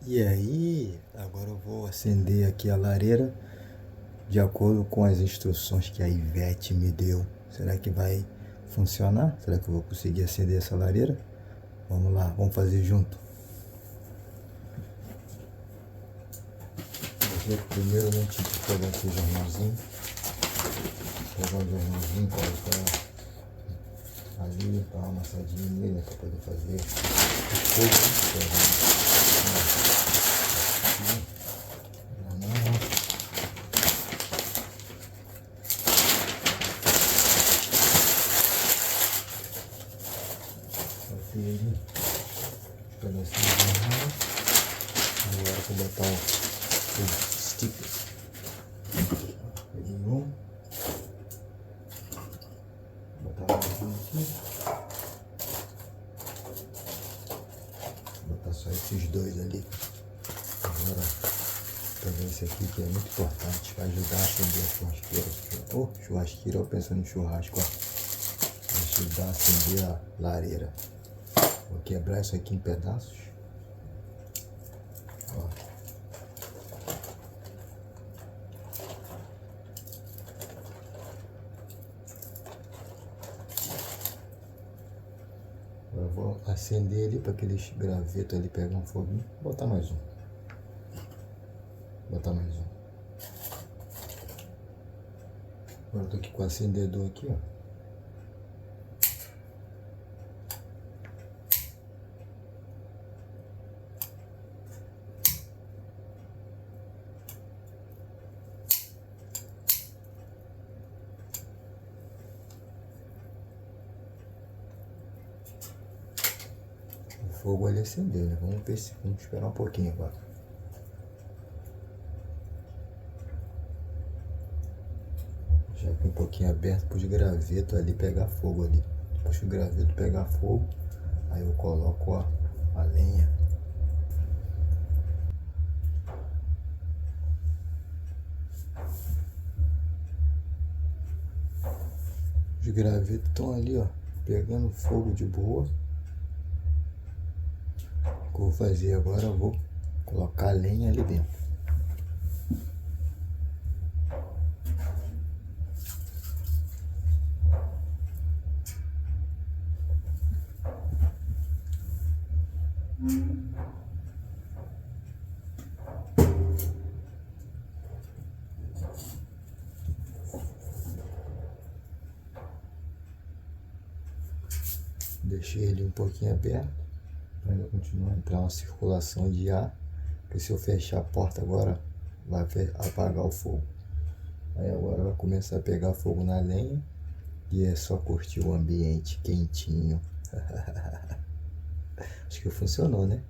E aí, agora eu vou acender aqui a lareira de acordo com as instruções que a Ivete me deu. Será que vai funcionar? Será que eu vou conseguir acender essa lareira? Vamos lá, vamos fazer junto. Primeiro a gente pegar aqui o jornalzinho. Pegar o jornalzinho, colocar ali, dar uma amassadinha nele para poder fazer o fogo. Ele pedacinho de jornal. Agora eu vou botar o sticker. Peguei um. Vou botar mais um aqui. Vou botar só esses dois ali. Agora pegar esse aqui que é muito importante para ajudar a acender a churrasqueira. Churrasqueira, eu pensando em churrasco, ó. Vai ajudar a acender a lareira. Vou quebrar isso aqui em pedaços. Ó. Agora eu vou acender ele para aqueles gravetos ali pegar um foguinho. Vou botar mais um. Botar mais um. Agora eu tô aqui com o acendedor aqui, ó. O fogo ali acendeu, né? Vamos ver se vamos esperar um pouquinho agora. Já com um pouquinho aberto para os gravetos ali pegar fogo ali. Depois que o graveto pegar fogo, aí eu coloco a lenha. Os gravetos estão ali, ó, pegando fogo de boa. O que eu vou fazer agora? Eu vou colocar a lenha ali dentro. Deixei ele um pouquinho aberto para ele continuar a entrar uma circulação de ar, porque se eu fechar a porta agora vai apagar o fogo. Aí agora vai começar a pegar fogo na lenha e é só curtir o ambiente quentinho. Acho que funcionou, né?